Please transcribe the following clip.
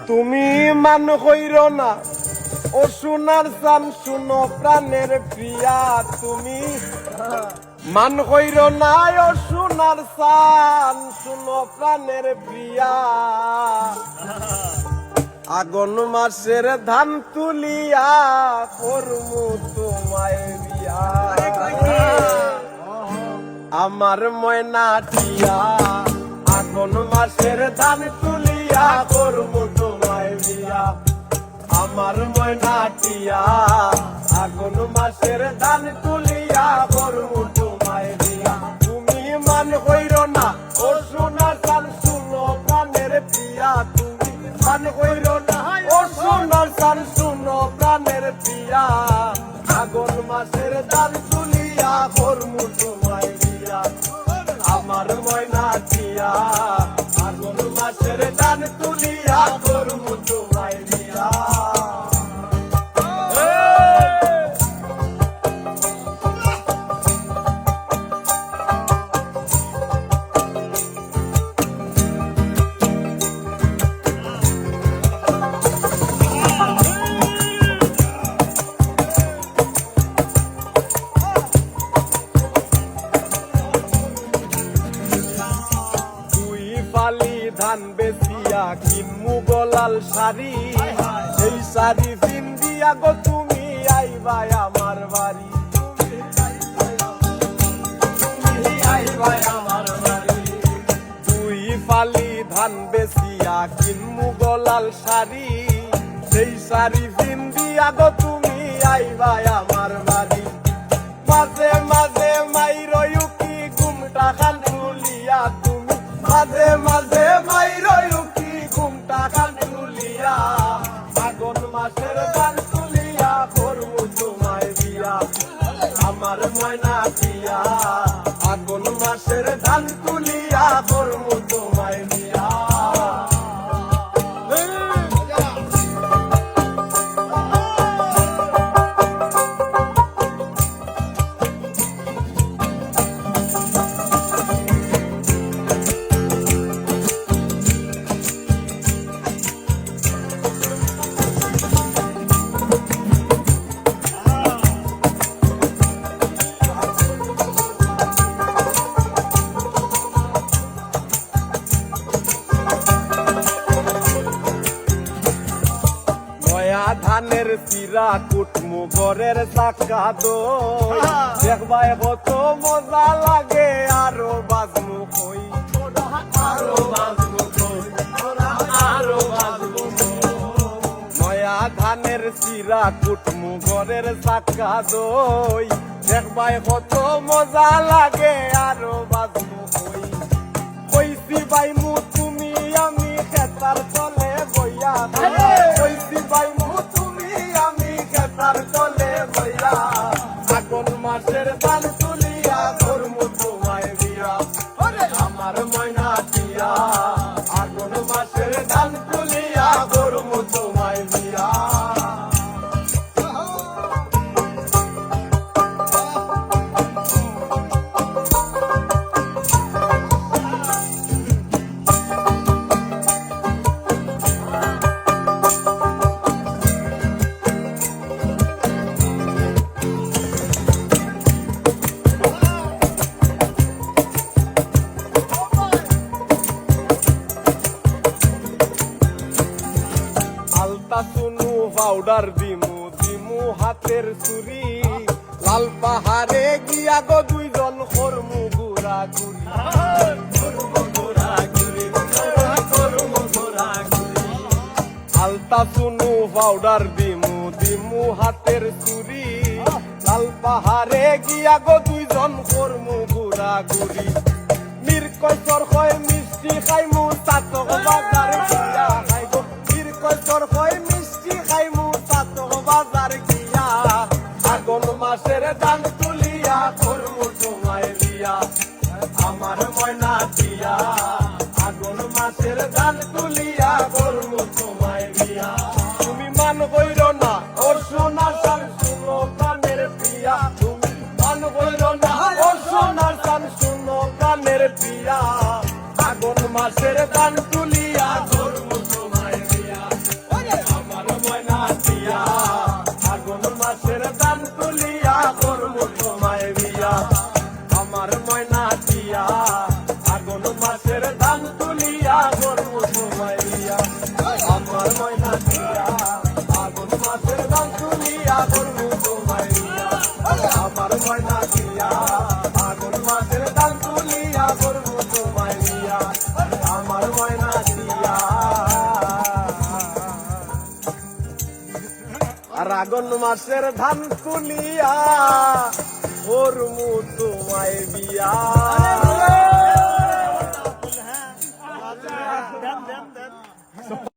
তুমি মান হইর না ও সোনার চান শুনো প্রাণের প্রিয়া তুমি মান হইর না ও সোনার চান শুনো প্রাণের প্রিয়া আগুন মাসের ধান তুলিয়া করমু তোমায় বিয়া আমার ময়না টিয়া আগুন মাসের ধান তুলিয়া করমু তোমায় বিয়া আমার ময়না টিয়া আগুন মাসের ধান তুলিয়া করমু তোমায় বিয়া তুমি মান হইর না ও সোনার চান শুনো প্রাণের প্রিয়া তুমি মান হইর না ও সোনার চান শুনো প্রাণের প্রিয়া আগুন মাসের ধান তুলিয়া করমু তোমায় বিয়া আমার ময়না টিয়া আগুন মাসের ধান তুলিয়া করমু তোমায় বিয়া ধান বেচিয়া কিনমু গলাল শাড়ি এই শাড়ি পিন্দিয়া গো তুমি আইবা আমার বাড়ি দুই ফালি ধান বেচিয়া কিনমু গলাল শাড়ি সেই শাড়ি পিন্দিয়া গো তুমি আইবা আমার বাড়ি মাঝে মাঝে মাইরয়ু কি ঘুমটা খান তুলিয়া তুমি মাঝে মাঝে মাইরয়ু কি ঘুমটা খান তুলিয়া আগুন মাসের ধান তুলিয়া করবো তোমায় বিয়া আমার ময়না টিয়া আগুন মাসের ধান তুলিয়া করবো তোমায় বিয়া ধানের চিরা কুটমু ঘরের চাকা দই দেখবাই কত মজা লাগে আরো বাজমু কই আরো বাজমু কই আরো বাজমু নয়া ধানের চিরা কুটমু ঘরের চাকা দই দেখবাই কত মজা লাগে আরো বাজমু কই কইছি বাইমু তুমি আমি খেতার তলে বইয়া কইছি বাইমু তার তলে বইয়া আগুন মাসের ধান তুলিয়া করমু তোমায় বিয়া আমার ময়না টিয়া আগুন মাসের ধান তুলিয়া করমু তোমায় বিয়া শুনু পাউডার দিমু দিমু হাতের চুরি লাল পাহাড়ে গিয়া গো দুইজন করমু ঘুরা ঘুরি আলতা শুনু পাউডার দিমু দিমু হাতের চুরি লাল পাহাড়ে গিয়া গো দুইজন করমু ঘুরা ঘুরি মিরকসর হয় মিষ্টি খাইমু চাতক বাজার গিয়া খাইব মিরকসর হয় মিষ্টি খাইমু চাতক বাজার গিয়া আগুন মাসের ধান তুলিয়া করমু তোমায় বিয়া আমার ময়না টিয়া আগুন মাসের ধান তুলিয়া করমু তোমায় বিয়া তুমি মান কইর না ওর সোনার চান শুনো প্রাণের প্রিয়া তুমি মান কইর না ওর সোনার চান শুনো প্রাণের প্রিয়া আগুন মাসের ধান তুলিয়া করমু তোমায় বিয়া আর আগুন মাসের ধান তুলিয়া করমু তোমায় বিয়া